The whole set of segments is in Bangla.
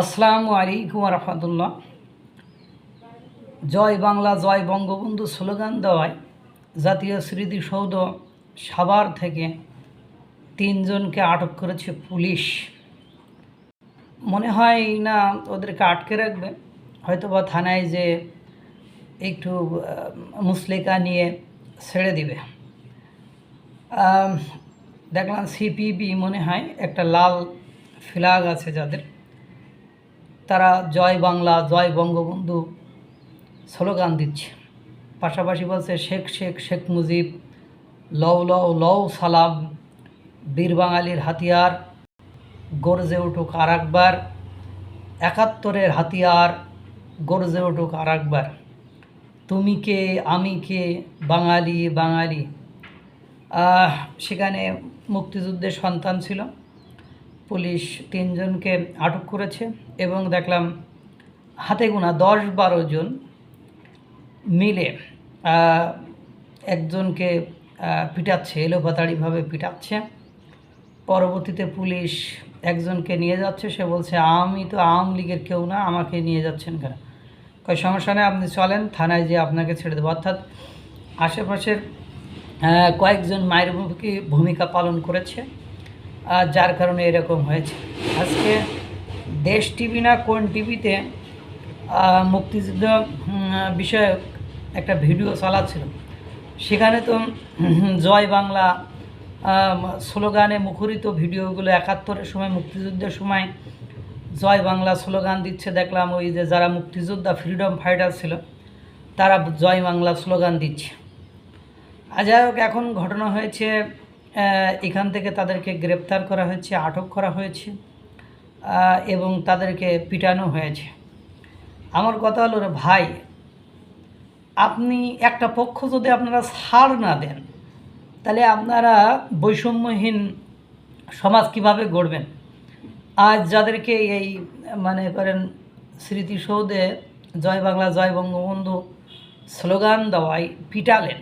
আসসালামু আলাইকুম রহমতুল্লাহ। জয় বাংলা জয় বঙ্গবন্ধু স্লোগান দেওয়ায় জাতীয় স্মৃতিসৌধ সাভার থেকে 3 জনকে আটক করেছে পুলিশ। মনে হয় না ওদেরকে আটকে রাখবে, হয়তোবা থানায় যে একটু মুসলেকা নিয়ে ছেড়ে দিবে। দেখলাম সিপিবি মনে হয় একটা লাল ফ্ল্যাগ আছে যাদের, তারা জয় বাংলা জয় বঙ্গবন্ধু স্লোগান দিচ্ছে। পাশাপাশি বলছে শেখ শেখ শেখ মুজিব, লও লও লও সালাম, বীর বাঙালির হাতিয়ার গর্জে উঠুক আর একবার, ৭১-এর হাতিয়ার গর্জে উঠুক আর একবার, তুমি কে আমি কে বাঙালি বাঙালি। সেখানে মুক্তিযুদ্ধের সন্তান ছিল। পুলিশ 3 জনকে আটক করেছে এবং দেখলাম হাতে গোনা 10-12 জন মিলে একজনকে পিটাচ্ছে, এলোপাতাড়িভাবে পিটাচ্ছে। পরবর্তীতে পুলিশ একজনকে নিয়ে যাচ্ছে, সে বলছে আমি তো আওয়ামী লীগের কেউ না, আমাকে নিয়ে যাচ্ছেন কেন? কয় সমস্যা নেই, আপনি চলেন, থানায় যেয়ে আপনাকে ছেড়ে দেবো। অর্থাৎ আশেপাশের কয়েকজন মায়ের ভূমিকা পালন করেছে, যার কারণে এরকম হয়েছে। আজকে দেশ টিভি না কোন টিভিতে মুক্তিযুদ্ধ বিষয়ক একটা ভিডিও চালাচ্ছিল, সেখানে তো জয় বাংলা স্লোগানে মুখরিত ভিডিওগুলো ৭১-এর সময় মুক্তিযুদ্ধের সময় জয় বাংলা স্লোগান দিচ্ছে দেখলাম। ওই যে যারা মুক্তিযোদ্ধা ফ্রিডম ফাইটার ছিল তারা জয় বাংলা স্লোগান দিচ্ছে। যাই হোক, এখন ঘটনা হয়েছে, এখান থেকে তাদেরকে গ্রেপ্তার করা হয়েছে, আটক করা হয়েছে এবং তাদেরকে পিটানো হয়েছে। আমার কথা হলো, ভাই আপনি একটা পক্ষ যদি আপনারা ছাড় না দেন, তাহলে আপনারা বৈষম্যহীন সমাজ কিভাবে গড়বেন? আজ যাদেরকে এই মানে করেন স্মৃতিসৌধে জয় বাংলা জয় বঙ্গবন্ধু স্লোগান দেওয়ায় পিটালেন,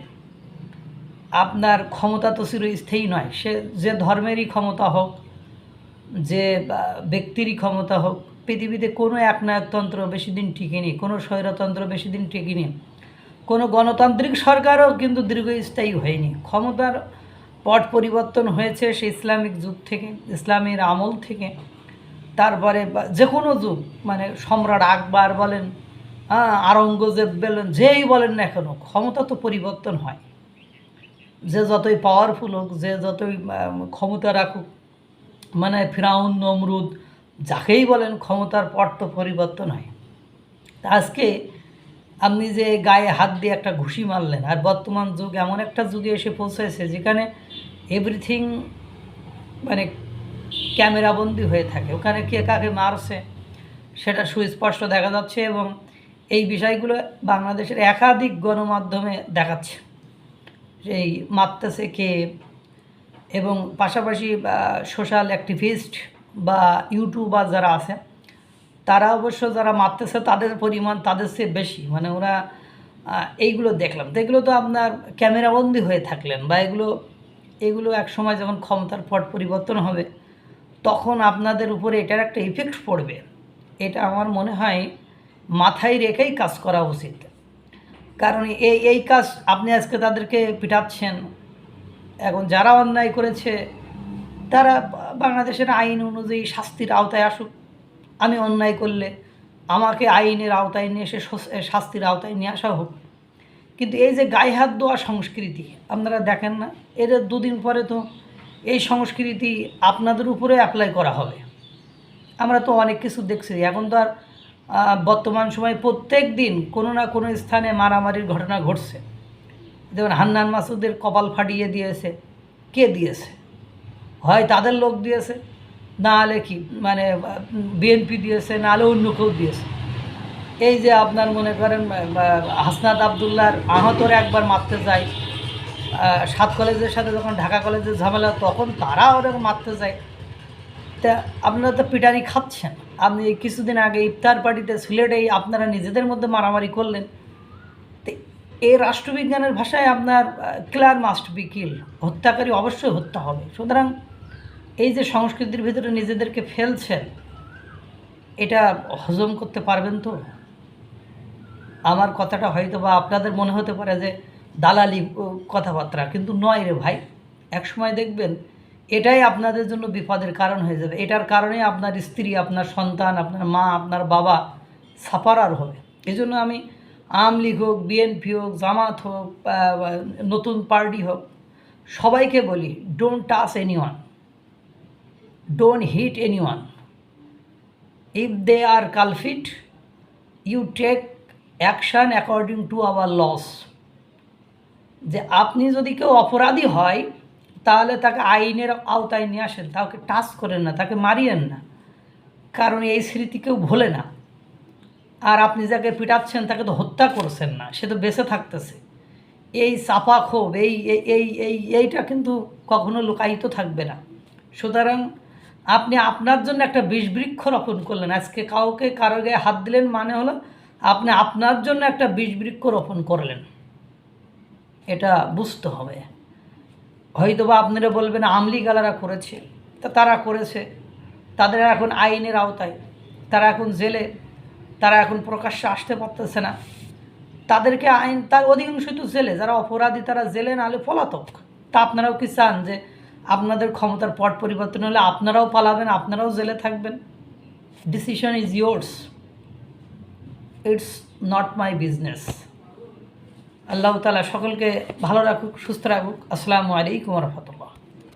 আপনার ক্ষমতা তো চিরস্থায়ী নয়। সে যে ধর্মেরই ক্ষমতা হোক, যে ব্যক্তিরই ক্ষমতা হোক, পৃথিবীতে কোনো একনায়কতন্ত্র বেশি দিন টিকেনি, কোনো স্বৈরতন্ত্র বেশি দিন টিকেনি, কোনো গণতান্ত্রিক সরকারও কিন্তু দীর্ঘস্থায়ী হয়নি। ক্ষমতার পট পরিবর্তন হয়েছে সে ইসলামিক যুগ থেকে, ইসলামের আমল থেকে। তারপরে যে কোনো যুগ, মানে সম্রাট আকবর বলেন, আওরঙ্গজেব বলেন, যেই বলেন না কেন, ক্ষমতা তো পরিবর্তন হয়। যে যতই পাওয়ারফুল হোক, যে যতই ক্ষমতা রাখুক, মানে ফিরাউন নমরুদ যাকেই বলেন, ক্ষমতার পট তো পরিবর্তন হয়। আজকে আপনি যে গায়ে হাত দিয়ে একটা ঘুষি মারলেন, আর বর্তমান যুগ এমন একটা যুগে এসে পৌঁছেছে যেখানে এভরিথিং মানে ক্যামেরাবন্দি হয়ে থাকে, ওখানে কে কাকে মারছে সেটা সুস্পষ্ট দেখা যাচ্ছে এবং এই বিষয়গুলো বাংলাদেশের একাধিক গণমাধ্যমে দেখাচ্ছে, এই মারতেছে কে। এবং পাশাপাশি সোশ্যাল অ্যাক্টিভিস্ট বা ইউটিউবার যারা আছে, তারা অবশ্য যারা মারতেছে তাদের পরিমাণ তাদের চেয়ে বেশি, মানে ওরা এইগুলো দেখলাম। তো এগুলো তো আপনার ক্যামেরাবন্দি হয়ে থাকলেন, বা এগুলো এক সময় যখন ক্ষমতার পট পরিবর্তন হবে তখন আপনাদের উপরে এটার একটা ইফেক্ট পড়বে। এটা আমার মনে হয় মাথায় রেখেই কাজ করা উচিত। কারণ এই কাজ আপনি আজকে তাদেরকে পিটাচ্ছেন, এখন যারা অন্যায় করেছে তারা বাংলাদেশের আইন অনুযায়ী শাস্তির আওতায় আসুক। আমি অন্যায় করলে আমাকে আইনের আওতায় নিয়ে এসে শাস্তির আওতায় নিয়ে আসা হোক। কিন্তু এই যে গায়ে হাত দেওয়া সংস্কৃতি আপনারা দেখেন না, এর 2 দিন পরে তো এই সংস্কৃতি আপনাদের উপরে অ্যাপ্লাই করা হবে। আমরা তো অনেক কিছু দেখছি। এখন তো আর বর্তমান সময়ে প্রত্যেক দিন কোনো না কোনো স্থানে মারামারির ঘটনা ঘটছে। যেমন হান্নান মাসুদের কপাল ফাটিয়ে দিয়েছে, কে দিয়েছে? হয় তাদের লোক দিয়েছে, না হলে কি মানে বিএনপি দিয়েছে, না হলে অন্য কেউ দিয়েছে। এই যে আপনার মনে করেন হাসনাত আবদুল্লাহর আহতরে একবার মারতে যায়, 7 কলেজের সাথে যখন ঢাকা কলেজের ঝামেলা, তখন তারা ওরা মারতে যায়। তা আপনারা তো পিটানি খাচ্ছেন। আপনি কিছুদিন আগে ইফতার পার্টিতে সিলেটেই আপনারা নিজেদের মধ্যে মারামারি করলেন। তো এই রাষ্ট্রবিজ্ঞানের ভাষায় আপনার কিলার মাস্ট বি কিল, হত্যাকারী অবশ্যই হত্যা হবে। সুতরাং এই যে সংস্কৃতির ভিতরে নিজেদেরকে ফেলছেন, এটা হজম করতে পারবেন তো? আমার কথাটা হয়তো বা আপনাদের মনে হতে পারে যে দালালি কথাবার্তা, কিন্তু নয় রে ভাই। একসময় দেখবেন এটাই আপনাদের জন্য বিপদের কারণ হয়ে যাবে। এটার কারণে আপনার স্ত্রী, আপনার সন্তান, আপনার মা, আপনার বাবা সাফারার হবে। এই জন্য আমি আওয়ামী লীগ হোক, বিএনপি হোক, জামাত হোক, নতুন পার্টি হোক, সবাইকে বলি, don't touch anyone, don't hit anyone. If they are culprit, you take action according to our loss. যে আপনি যদি কেউ অপরাধী হয় তাহলে তাকে আইনের আওতায় নিয়ে আসেন, তাকে টাচ করেন না, তাকে মারিয়েন না, কারণ এই স্মৃতি কেউ ভোলে না। আর আপনি যাকে পিটাচ্ছেন তাকে তো হত্যা করছেন না, সে তো বেঁচে থাকতেছে। এই চাপা ক্ষোভ, এইটা কিন্তু কখনো লুকায়িত থাকবে না। সুতরাং আপনি আপনার জন্য একটা বিষবৃক্ষ রোপণ করলেন, আজকে কাউকে কারো গায়ে হাত দিলেন মানে হলো আপনি আপনার জন্য একটা বিষবৃক্ষ রোপণ করলেন। এটা বুঝতে হবে। হয়তো বা আপনারা বলবেন আমলিগালারা করেছে, তা তারা করেছে, তাদের এখন আইনের আওতায়, তারা এখন জেলে, তারা এখন প্রকাশ্যে আসতে পারতেছে না, তাদেরকে আইন, তার অধিকাংশই তো জেলে, যারা অপরাধী তারা জেলে, নাহলে পলাতক। তা আপনারাও কি চান যে আপনাদের ক্ষমতার পট পরিবর্তন হলে আপনারাও পালাবেন, আপনারাও জেলে থাকবেন? Decision is yours, it's not my business. Allah তাআলা সকলকে ভালো রাখুক, সুস্থ রাখুক। আসসালামু আলাইকুম ওয়া রাহমাতুল্লাহ।